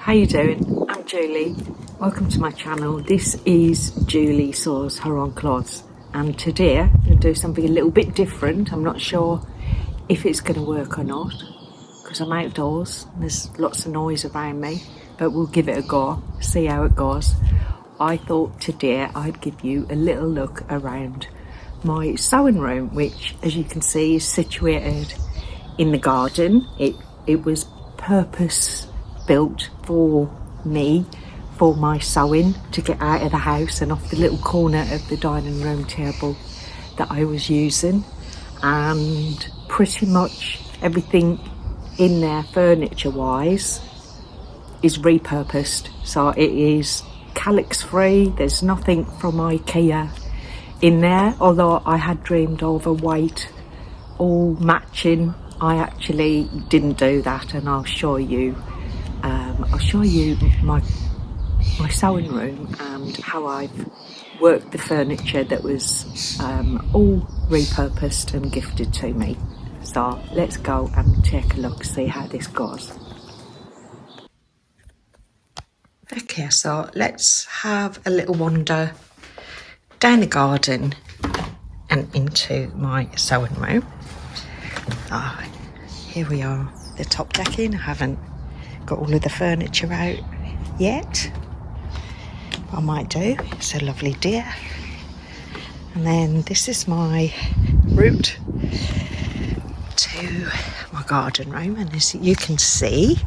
How you doing? I'm Julie. Welcome to my channel. This is Julie Saws Her Own Clothes, and today I'm going to do something a little bit different. I'm not sure if it's going to work or not because I'm outdoors and there's lots of noise around me, but we'll give it a go, see how it goes. I thought today I'd give you a little look around my sewing room, which, as you can see, is situated in the garden. It was purpose built for me, for my sewing, to get out of the house and off the little corner of the dining room table that I was using. And pretty much everything in there furniture wise is repurposed, so it is calyx free. There's nothing from IKEA in there, although I had dreamed of a white all matching. I actually didn't do that, and I'll show you my sewing room and how I've worked the furniture that was all repurposed and gifted to me. So let's go and take a look, see how this goes. Okay, so let's have a little wander down the garden and into my sewing room. Here we are, the top decking. I haven't got all of the furniture out yet. I might do. It's a lovely deer. And then this is my route to my garden room, and as you can see,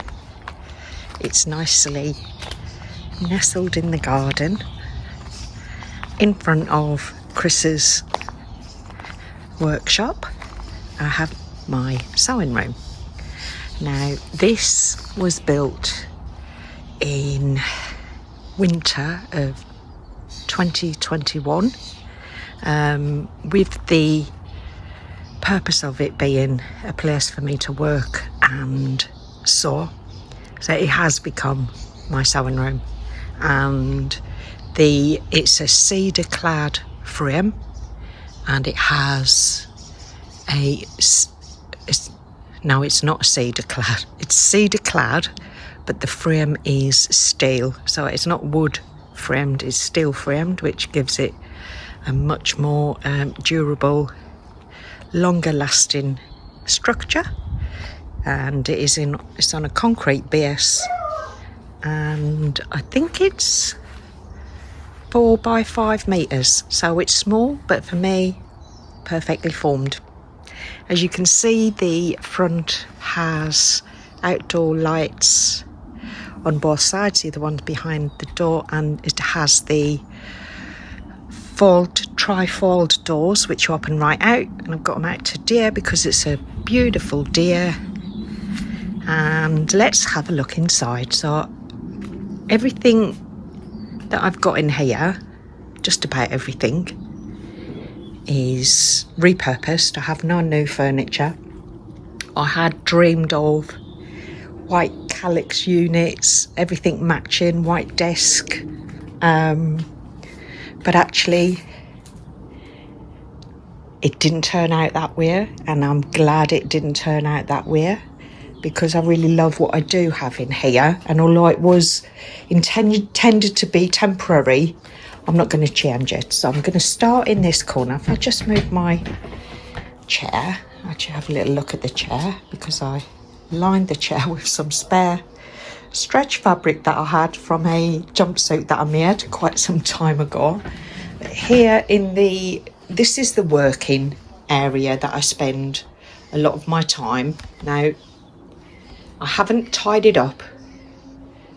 it's nicely nestled in the garden in front of Chris's workshop. I have my sewing room. Now, this was built in winter of 2021 with the purpose of it being a place for me to work and sew. So it has become my sewing room, and it's a cedar clad frame, and it has no, it's not cedar clad, it's cedar clad, but the frame is steel, so it's not wood framed, it's steel framed, which gives it a much more durable, longer lasting structure. And it's on a concrete base, and I think it's 4 by 5 meters, so it's small, but for me perfectly formed. As you can see, the front has outdoor lights on both sides, the ones behind the door, and it has the tri-fold doors which open right out, and I've got them out today because it's a beautiful day. And let's have a look inside. So everything that I've got in here, just about everything, is repurposed. I have no new furniture. I had dreamed of white calyx units, everything matching, white desk, but actually it didn't turn out that way, and I'm glad it didn't turn out that way, because I really love what I do have in here. And although it was intended to be temporary, I'm not going to change it. So I'm going to start in this corner. If I just move my chair, actually have a little look at the chair, because I lined the chair with some spare stretch fabric that I had from a jumpsuit that I made quite some time ago. But here this is the working area that I spend a lot of my time. Now, I haven't tidied up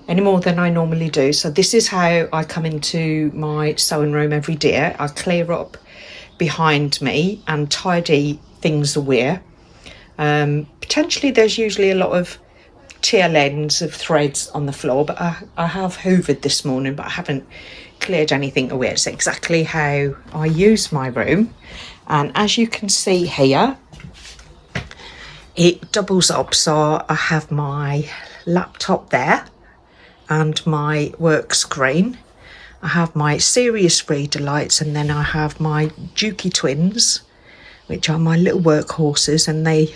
any more than I normally do, so this is how I come into my sewing room every day. I clear up behind me and tidy things away. Potentially there's usually a lot of tail ends of threads on the floor, but I have hoovered this morning, but I haven't cleared anything away. It's exactly how I use my room. And as you can see here, it doubles up, so I have my laptop there and my work screen. I have my serious reader lights, and then I have my Dukey twins, which are my little workhorses, and they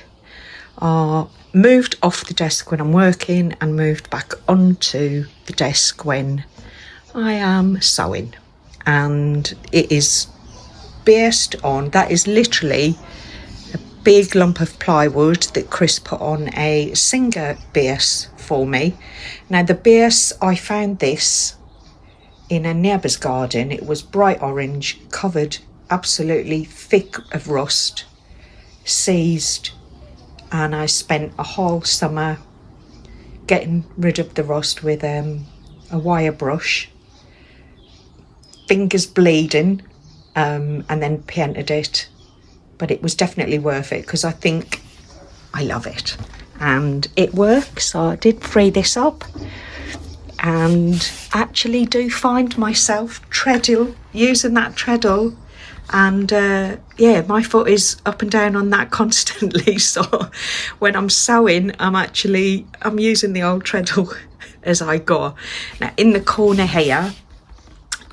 are moved off the desk when I'm working and moved back onto the desk when I am sewing. And it is based on, that is literally a big lump of plywood that Chris put on a Singer base for me. Now the base, I found this in a neighbour's garden. It was bright orange, covered absolutely thick of rust, seized, and I spent a whole summer getting rid of the rust with a wire brush, fingers bleeding, and then painted it. But it was definitely worth it because I think I love it and it works. So I did free this up and actually do find myself using that treadle, and yeah, my foot is up and down on that constantly. So when I'm sewing, I'm using the old treadle as I go. Now in the corner here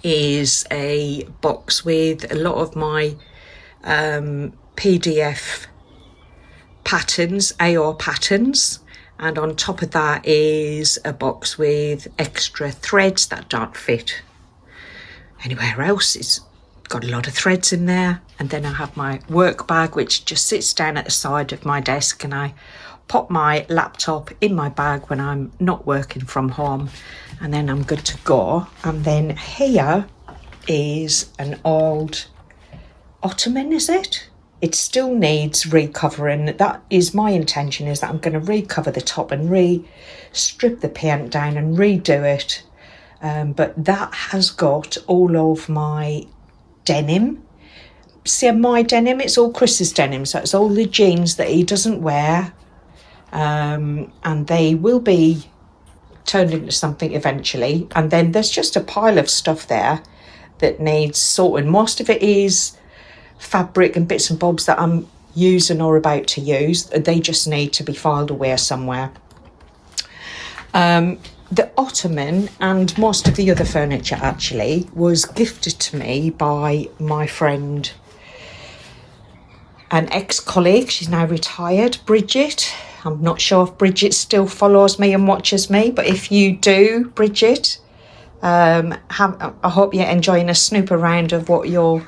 is a box with a lot of my PDF patterns, AR patterns, and on top of that is a box with extra threads that don't fit anywhere else. It's got a lot of threads in there. And then I have my work bag, which just sits down at the side of my desk, and I pop my laptop in my bag when I'm not working from home, and then I'm good to go. And then here is an old ottoman, is it? It still needs recovering. That is my intention, is that I'm going to recover the top and strip the paint down and redo it. But that has got all of my denim. See, my denim, it's all Chris's denim, so it's all the jeans that he doesn't wear, and they will be turned into something eventually. And then there's just a pile of stuff there that needs sorting. Most of it is fabric and bits and bobs that I'm using or about to use. They just need to be filed away somewhere. The ottoman and most of the other furniture actually was gifted to me by my friend, an ex-colleague. She's now retired, Bridget. I'm not sure if Bridget still follows me and watches me, but if you do, Bridget, I hope you're enjoying a snoop around of what your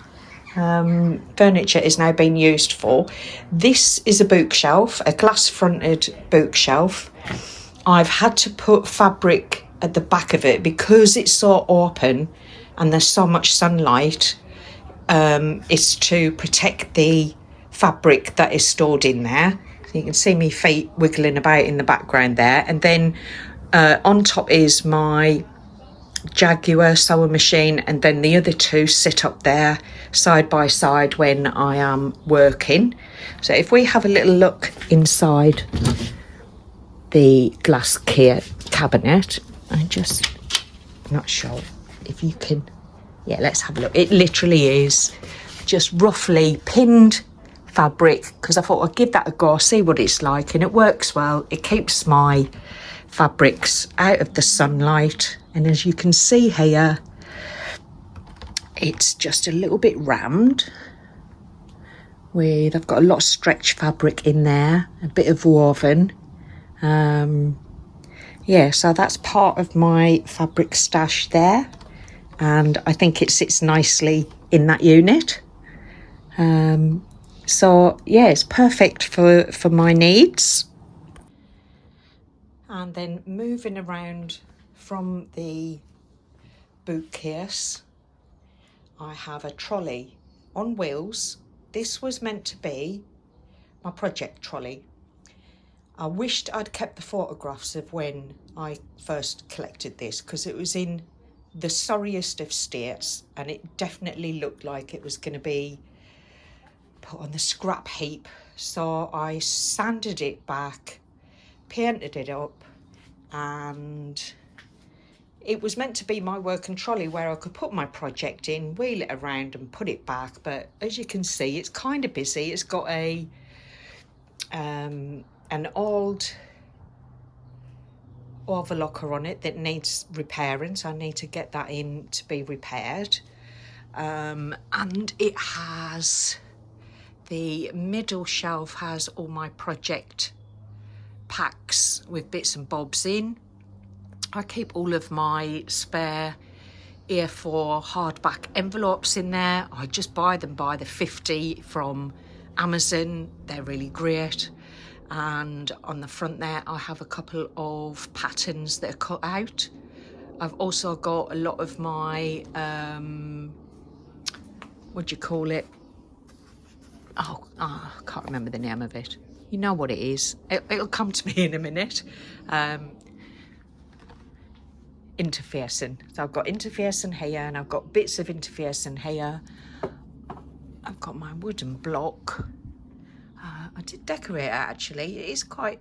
furniture is now being used for. This is a bookshelf, a glass-fronted bookshelf. I've had to put fabric at the back of it because it's so open and there's so much sunlight. It's to protect the fabric that is stored in there. So you can see me feet wiggling about in the background there. And then on top is my Jaguar sewing machine, and then the other two sit up there side by side when I am working. So if we have a little look inside the glass cabinet, I'm just not sure if you can, yeah, let's have a look. It literally is just roughly pinned fabric because I thought I'd give that a go, see what it's like, and it works well. It keeps my fabrics out of the sunlight, and as you can see here, it's just a little bit rammed with, I've got a lot of stretch fabric in there, a bit of woven. Yeah, so that's part of my fabric stash there, and I think it sits nicely in that unit. So yeah, it's perfect for my needs. And then moving around from the bookcase, I have a trolley on wheels. This was meant to be my project trolley. I wished I'd kept the photographs of when I first collected this, because it was in the sorriest of states and it definitely looked like it was going to be put on the scrap heap. So I sanded it back, painted it up, and it was meant to be my working trolley where I could put my project in, wheel it around and put it back. But as you can see, it's kind of busy. It's got a an old overlocker on it that needs repairing, so I need to get that in to be repaired. And it has, the middle shelf has all my project packs with bits and bobs in. I keep all of my spare A4 hardback envelopes in there. I just buy them by the 50 from Amazon. They're really great. And on the front there I have a couple of patterns that are cut out. I've also got a lot of my what do you call it? I can't remember the name of it. You know what it is. It'll come to me in a minute. Interfacing. So I've got interfacing here, and I've got bits of interfacing here. I've got my wooden block. I did decorate it actually. It is quite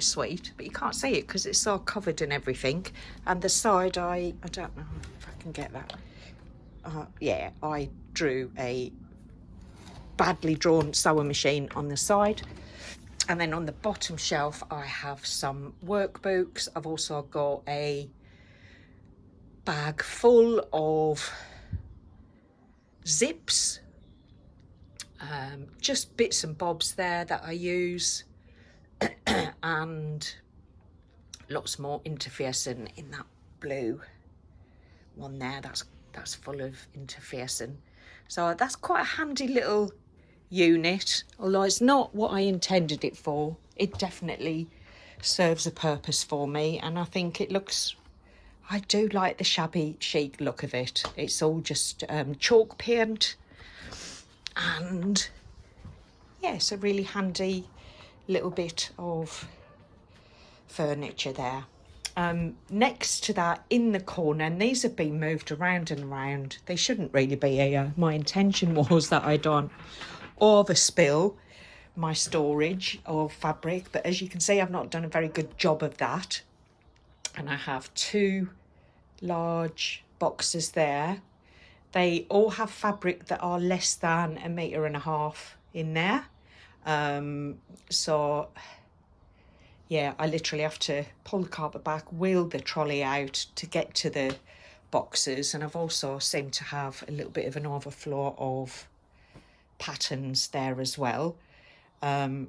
sweet, but you can't see it because it's all covered in everything. And the side, I don't know if I can get that. Yeah, I drew a badly drawn sewing machine on the side. And then on the bottom shelf I have some workbooks. I've also got a bag full of zips, just bits and bobs there that I use, and lots more interfacing in that blue one there. That's full of interfacing. So that's quite a handy little unit, although it's not what I intended it for. It definitely serves a purpose for me, and I think it looks, I do like the shabby chic look of it. It's all just chalk paint, and yeah, it's a really handy little bit of furniture there. Next to that, in the corner, and these have been moved around and around, they shouldn't really be here. My intention was that I don't overspill my storage of fabric, but as you can see I've not done a very good job of that. And I have two large boxes there. They all have fabric that are less than 1.5 meters in there. So yeah, I literally have to pull the carpet back, wheel the trolley out to get to the boxes. And I've also seemed to have a little bit of an overflow of patterns there as well. I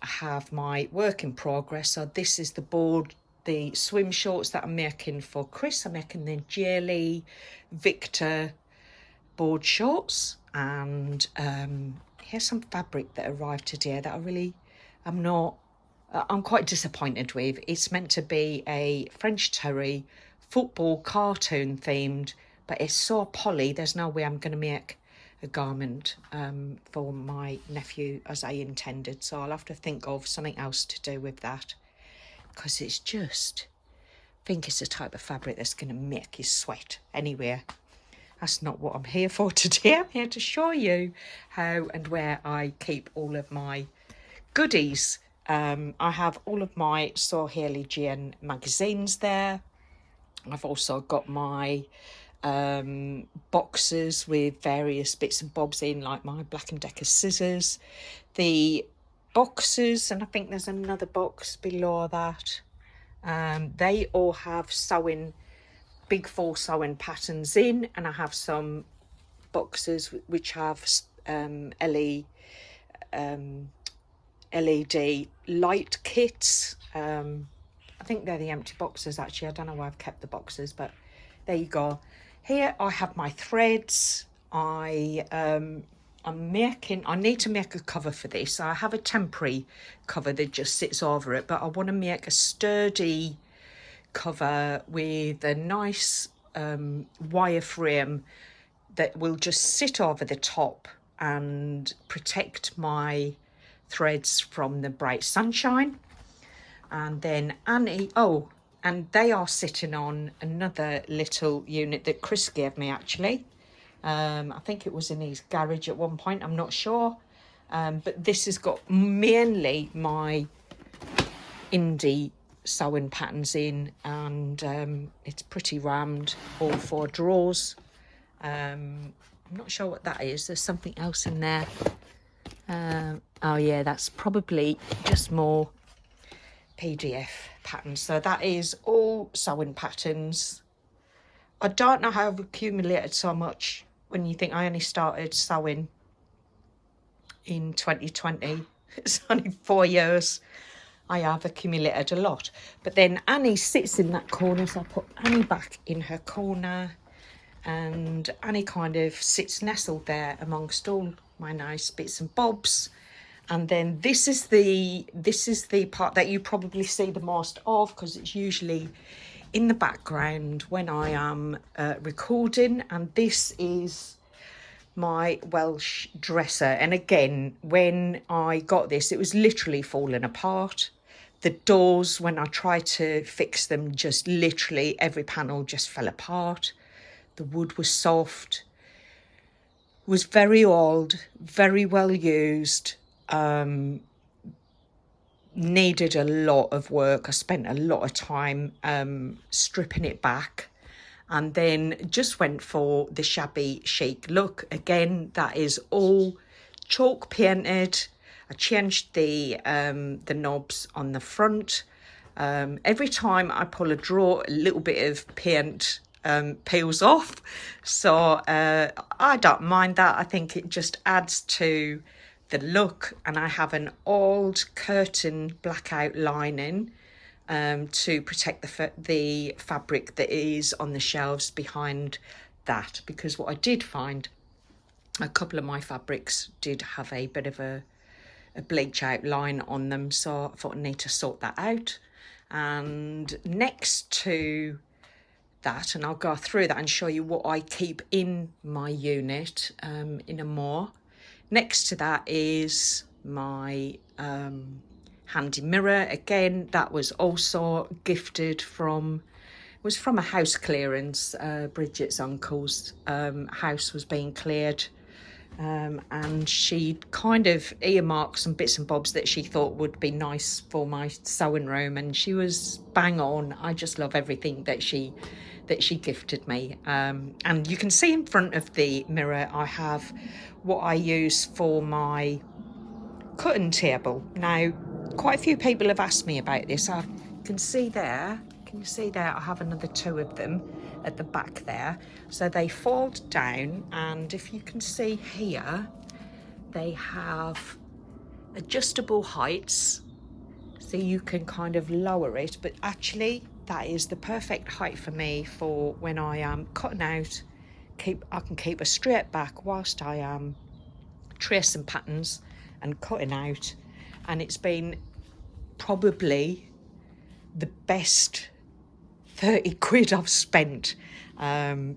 have my work in progress. So this is the swim shorts that I'm making for Chris. I'm making the Jelly Victor board shorts, and here's some fabric that arrived today that I really I'm quite disappointed with. It's meant to be a French terry football cartoon themed, but it's so poly, there's no way I'm going to make a garment for my nephew as I intended. So I'll have to think of something else to do with that, because it's just, I think it's the type of fabric that's going to make you sweat. Anyway, that's not what I'm here for today. I'm here to show you how and where I keep all of my goodies. I have all of my Sew Hayley Jane magazines there. I've also got my boxes with various bits and bobs in, like my Black & Decker scissors. The boxes, and I think there's another box below that, they all have big 4 sewing patterns in, and I have some boxes which have LED light kits. I think they're the empty boxes actually. I don't know where I've kept the boxes, but there you go. Here I have my threads. I need to make a cover for this. I have a temporary cover that just sits over it, but I want to make a sturdy cover with a nice wireframe that will just sit over the top and protect my threads from the bright sunshine. And then Annie, and they are sitting on another little unit that Chris gave me actually. I think it was in his garage at one point, I'm not sure. But this has got mainly my indie sewing patterns in, and it's pretty rammed, all 4 drawers. I'm not sure what that is. There's something else in there. Oh yeah, that's probably just more PDF patterns. So that is all sewing patterns. I don't know how I've accumulated so much when you think I only started sewing in 2020. It's only 4 years. I have accumulated a lot. But then Annie sits in that corner, so I put Annie back in her corner, and Annie kind of sits nestled there amongst all my nice bits and bobs. And then this is the part that you probably see the most of, because it's usually in the background when I am recording. And this is my Welsh dresser. And again, when I got this, it was literally falling apart. The doors, when I tried to fix them, just literally every panel just fell apart. The wood was soft, was very old, very well used, needed a lot of work. I spent a lot of time stripping it back, and then just went for the shabby chic look. Again, that is all chalk painted. I changed the knobs on the front. Every time I pull a drawer, a little bit of paint peels off. So I don't mind that. I think it just adds to the look. And I have an old curtain blackout lining to protect the fabric that is on the shelves behind that, because what I did find, a couple of my fabrics did have a bit of a bleach out line on them, so I thought I need to sort that out. And next to that, and I'll go through that and show you what I keep in my unit in a more. Next to that is my handy mirror. Again, that was also gifted from, it was from a house clearance. Bridget's uncle's house was being cleared, and she kind of earmarked some bits and bobs that she thought would be nice for my sewing room, and she was bang on. I just love everything that she gifted me. And you can see in front of the mirror I have what I use for my cutting table. Now, quite a few people have asked me about this. I can see there, can you see there, I have another two of them at the back there. So they fold down, and if you can see here, they have adjustable heights, so you can kind of lower it. But actually that is the perfect height for me for when I am cutting out. I can keep a straight back whilst I am tracing patterns and cutting out, and it's been probably the best 30 quid I've spent. I'm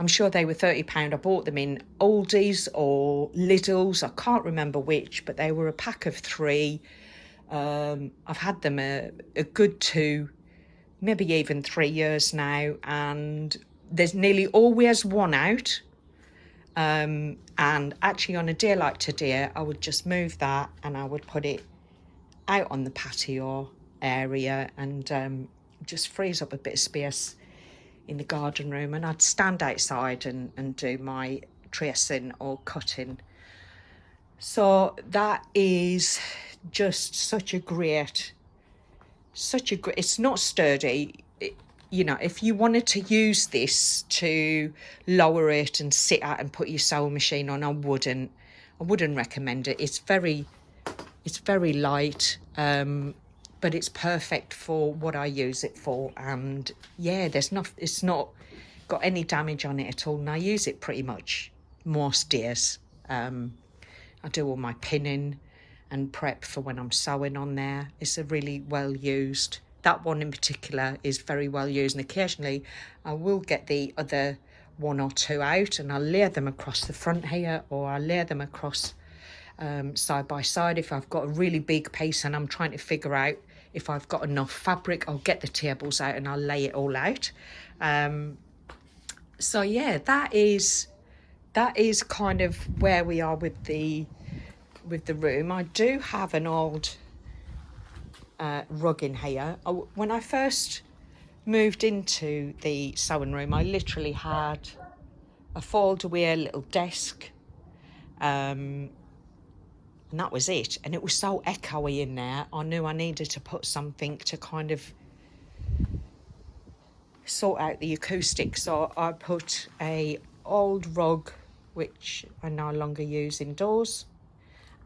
sure they were £30. I bought them in Aldi's or Lidl's, I can't remember which, but they were a pack of 3. I've had them a good 2, maybe even 3 years now, and there's nearly always one out. And actually on a day like today, I would just move that and I would put it out on the patio area, and just frees up a bit of space in the garden room, and I'd stand outside and do my tracing or cutting. So that is just such a great, it's not sturdy. You know, if you wanted to use this to lower it and sit at and put your sewing machine on, I wouldn't recommend it. It's very light, but it's perfect for what I use it for. And yeah, it's not got any damage on it at all, and I use it pretty much most days. I do all my pinning and prep for when I'm sewing on there. It's a really well used, that one in particular is very well used, and occasionally I will get the other 1 or 2 out and I'll layer them across the front here, or I'll layer them across side by side. If I've got a really big piece and I'm trying to figure out if I've got enough fabric, I'll get the tables out and I'll lay it all out. So yeah, that is kind of where we are with the room. I do have an old rug in here. When I first moved into the sewing room, I literally had a fold away little desk, and that was it. And it was so echoey in there, I knew I needed to put something to kind of sort out the acoustics. So I put a old rug, which I no longer use indoors,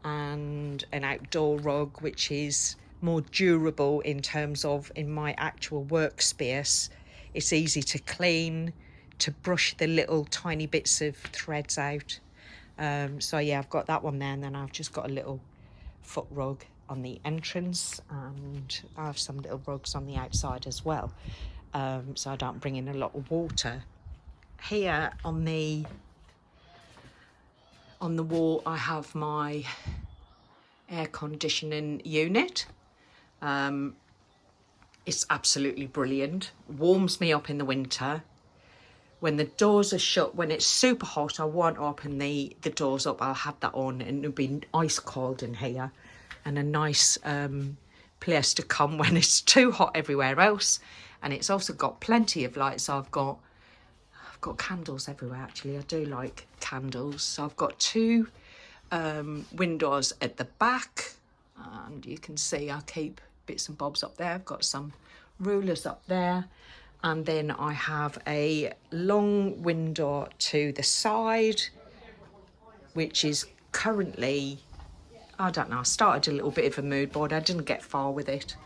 and an outdoor rug, which is more durable in terms of in my actual workspace. It's easy to clean, to brush the little tiny bits of threads out. So yeah, I've got that one there, and then I've just got a little foot rug on the entrance, and I have some little rugs on the outside as well, so I don't bring in a lot of water. Here on the wall I have my air conditioning unit. It's absolutely brilliant, warms me up in the winter. When the doors are shut, when it's super hot, I won't open the doors up. I'll have that on, and it'll be ice cold in here, and a nice place to come when it's too hot everywhere else. And it's also got plenty of light, so I've got candles everywhere. Actually, I do like candles. So I've got two windows at the back, and you can see I keep bits and bobs up there. I've got some rulers up there, and then I have a long window to the side, which is currently, I don't know, I started a little bit of a mood board. I didn't get far with it,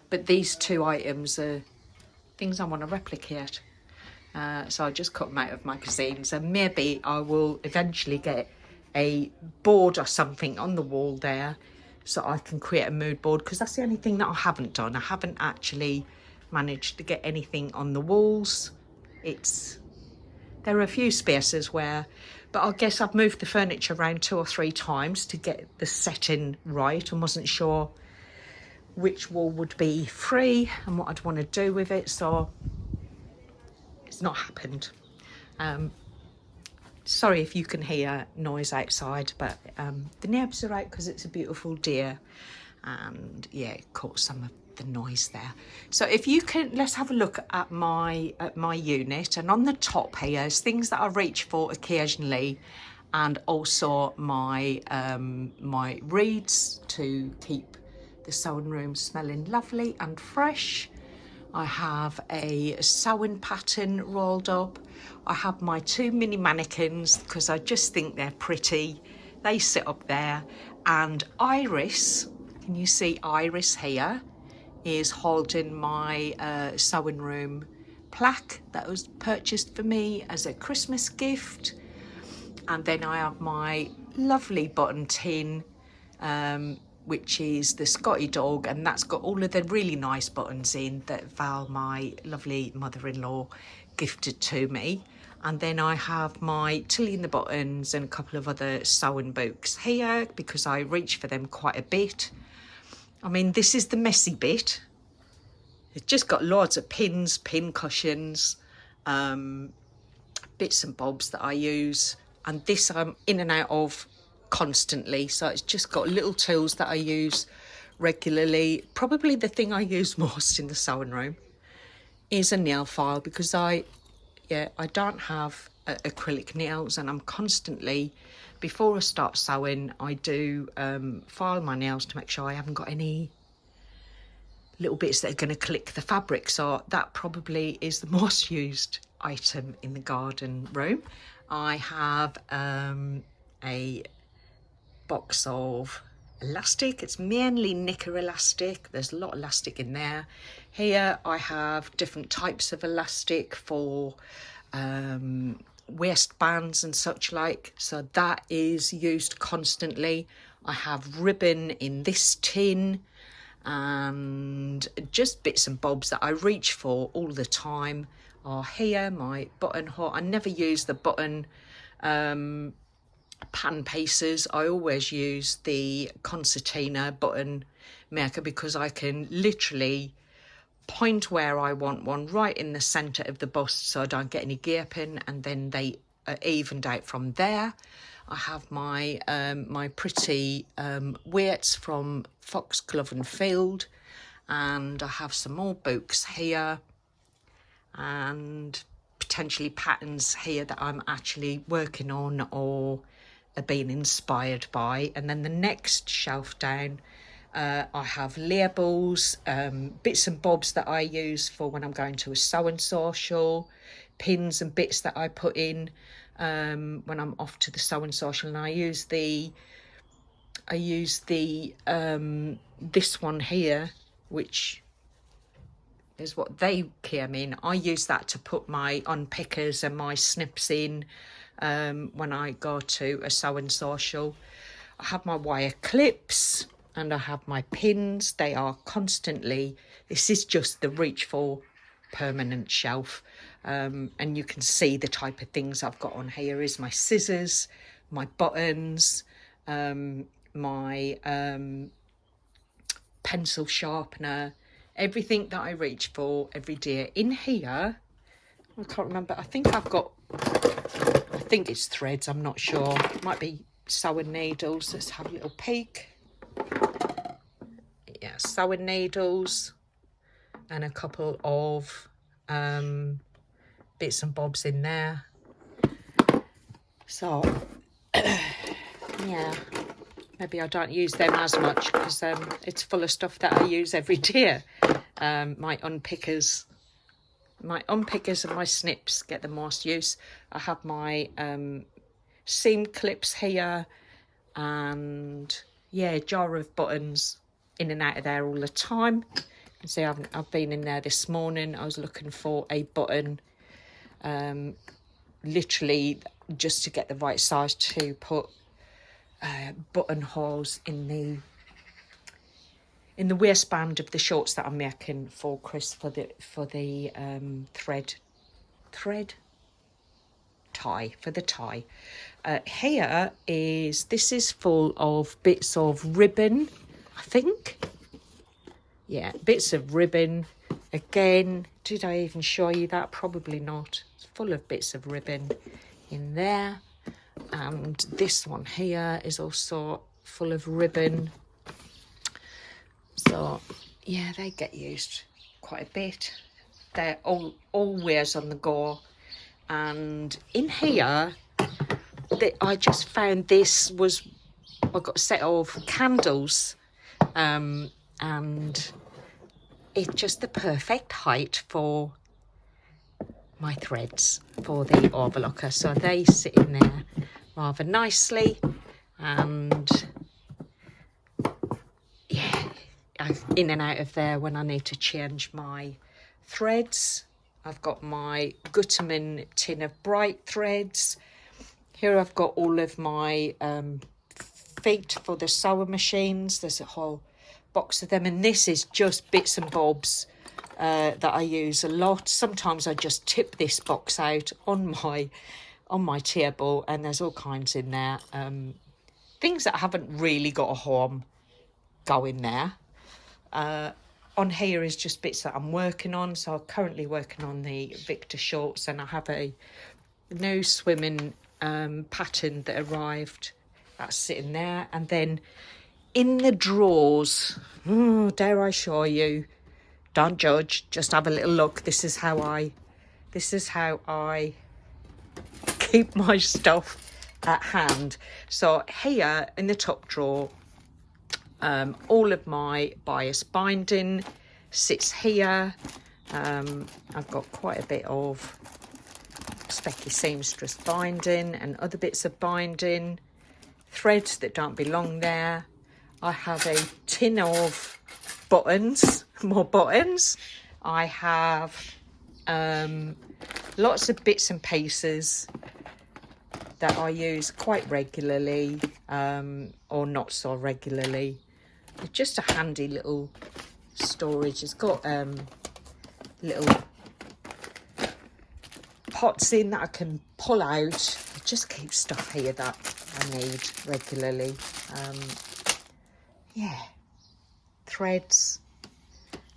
but these two items are things I want to replicate. So I just cut them out of magazines, and maybe I will eventually get a board or something on the wall there so I can create a mood board, because that's the only thing that I haven't done. I haven't actually managed to get anything on the walls. There are a few spaces where, but I guess I've moved the furniture around 2 or 3 times to get the setting right, and wasn't sure which wall would be free and what I'd want to do with it, so it's not happened. Sorry if you can hear noise outside, but the neighbours are out because it's a beautiful day, and yeah, it caught some of the noise there. So if you can, let's have a look at my unit, and on the top here is things that I reach for occasionally, and also my my reeds to keep the sewing room smelling lovely and fresh. I have a sewing pattern rolled up. I have my 2 mini mannequins because I just think they're pretty. They sit up there. And Iris, can you see Iris here, is holding my sewing room plaque that was purchased for me as a Christmas gift. And then I have my lovely button tin, which is the Scotty dog, and that's got all of the really nice buttons in that Val, my lovely mother-in-law, gifted to me. And then I have my Tilly and the Buttons and a couple of other sewing books here because I reach for them quite a bit. I mean, this is the messy bit. It's just got loads of pins, pin cushions, bits and bobs that I use, and this I'm in and out of constantly, so it's just got little tools that I use regularly. Probably the thing I use most in the sewing room is a nail file, because I don't have acrylic nails, and I'm constantly, before I start sewing, I do file my nails to make sure I haven't got any little bits that are going to click the fabric. So that probably is the most used item in the garden room. I have a box of elastic. It's mainly knicker elastic. There's a lot of elastic in there. Here I have different types of elastic for waistbands and such like, so that is used constantly. I have ribbon in this tin, and just bits and bobs that I reach for all the time are here. My button hook, I never use the button pan pieces. I always use the concertina button maker because I can literally point where I want one right in the centre of the bust so I don't get any gaping, and then they are evened out from there. I have my my pretty weights from Fox Glove and Field, and I have some more books here and potentially patterns here that I'm actually working on or are being inspired by. And then the next shelf down, I have labels, bits and bobs that I use for when I'm going to a sewing social, pins and bits that I put in when I'm off to the sewing social, and I use the this one here, which is what they came in, I use that to put my unpickers and my snips in when I go to a sewing social. I have my wire clips and I have my pins. They are constantly, this is just the Reach For permanent shelf, and you can see the type of things I've got on here is my scissors, my buttons, my pencil sharpener, everything that I reach for every day. In here, I can't remember, I think it's threads, I'm not sure, it might be sewing needles. Let's have a little peek. Yeah, sewing needles and a couple of bits and bobs in there. So yeah, maybe I don't use them as much because it's full of stuff that I use every day. My unpickers and my snips get the most use. I have my seam clips here, and yeah, a jar of buttons in and out of there all the time. You can see I've been in there this morning. I was looking for a button, literally just to get the right size to put buttonholes in the waistband of the shorts that I'm making for Chris for the thread tie, for the tie. Here this is full of bits of ribbon, I think. Yeah, bits of ribbon. Again, did I even show you that? Probably not. It's full of bits of ribbon in there. And this one here is also full of ribbon. So yeah, they get used quite a bit. They're always on the go. And in here, I just found this was, I got a set of candles, and it's just the perfect height for my threads for the overlocker. So they sit in there rather nicely, and yeah, I'm in and out of there when I need to change my threads. I've got my Gutterman tin of bright threads. Here I've got all of my feet for the sewing machines. There's a whole box of them, and this is just bits and bobs that I use a lot. Sometimes I just tip this box out on my table, and there's all kinds in there. Things that haven't really got a home go in there. On here is just bits that I'm working on. So I'm currently working on the Victor shorts, and I have a new swimming pattern that arrived. That's sitting there. And then in the drawers, dare I show you? Don't judge, just have a little look. This is how I keep my stuff at hand. So here in the top drawer, all of my bias binding sits here. I've got quite a bit of specky seamstress binding and other bits of binding, threads that don't belong there. I have a tin of buttons, more buttons. I have lots of bits and pieces that I use quite regularly, or not so regularly. It's just a handy little storage. It's got little pots in that I can pull out. It just keeps stuff here that I need regularly. Yeah, threads,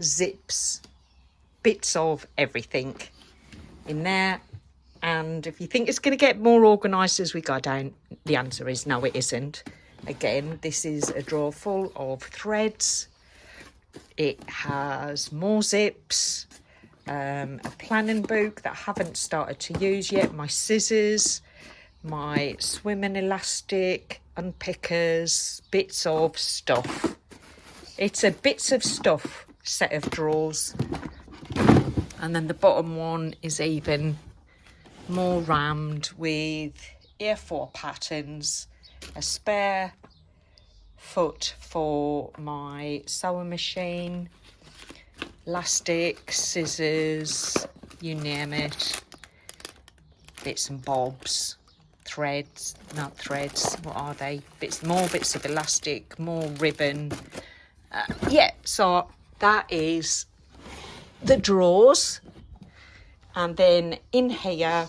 zips, bits of everything in there. And if you think it's going to get more organised as we go down, the answer is no, it isn't. Again, this is a drawer full of threads. It has more zips, a planning book that I haven't started to use yet, my scissors, my swimming elastic, unpickers, bits of stuff. It's a bits of stuff set of drawers. And then the bottom one is even more rammed with A4 patterns, a spare foot for my sewing machine, elastic, scissors, you name it, bits and bobs, threads, not threads, what are they? More bits of elastic, more ribbon. Yeah, so that is the drawers. And then in here,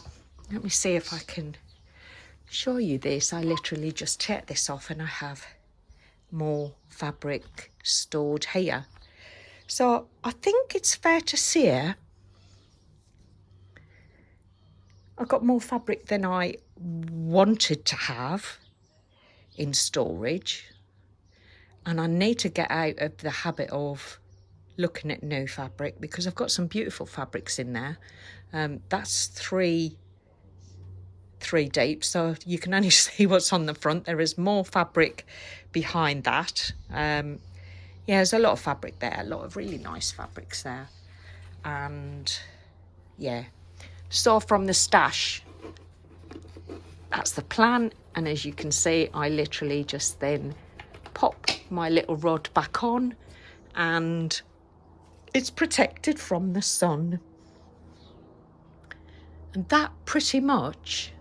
let me see if I can show you this. I literally just take this off and I have more fabric stored here. So I think it's fair to say I've got more fabric than I wanted to have in storage, and I need to get out of the habit of looking at new fabric because I've got some beautiful fabrics in there. That's three deep, so you can only see what's on the front. There is more fabric behind that. Yeah, there's a lot of fabric there, a lot of really nice fabrics there. And yeah, so from the stash, that's the plan. And as you can see, I literally just then pop my little rod back on and it's protected from the sun. And that pretty much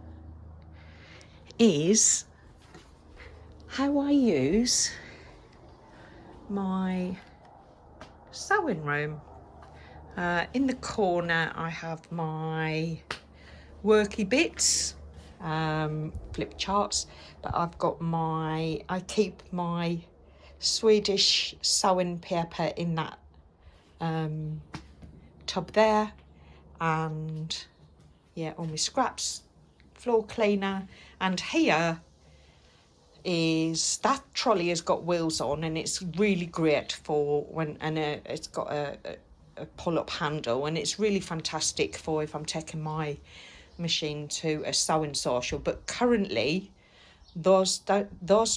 is how I use my sewing room. In the corner I have my worky bits, flip charts, but I've got I keep my Swedish sewing paper in that tub there, and yeah, all my scraps, floor cleaner. And here is that trolley has got wheels on, and it's really great for when, and it's got a pull-up handle, and it's really fantastic for if I'm taking my machine to a sewing social. But currently those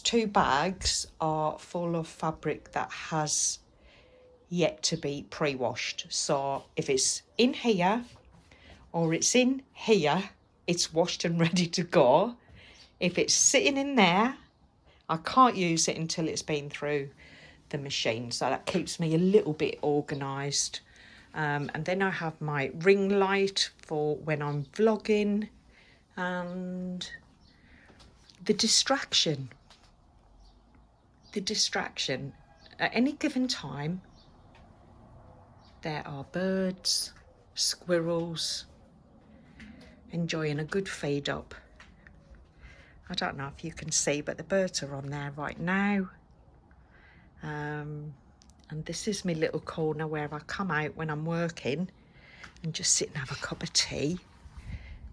two bags are full of fabric that has yet to be pre-washed. So if it's in here or it's in here, it's washed and ready to go. If it's sitting in there, I can't use it until it's been through the machine. So that keeps me a little bit organised. And then I have my ring light for when I'm vlogging, and the distraction at any given time. There are birds, squirrels, enjoying a good feed up. I don't know if you can see, but the birds are on there right now. And this is my little corner where I come out when I'm working and just sit and have a cup of tea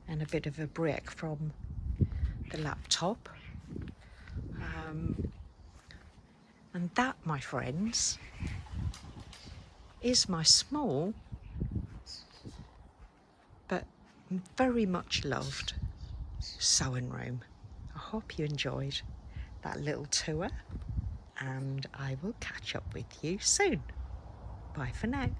and a bit of a break from the laptop. And that, my friends, is my small but very much loved sewing room. I hope you enjoyed that little tour, and I will catch up with you soon. Bye for now.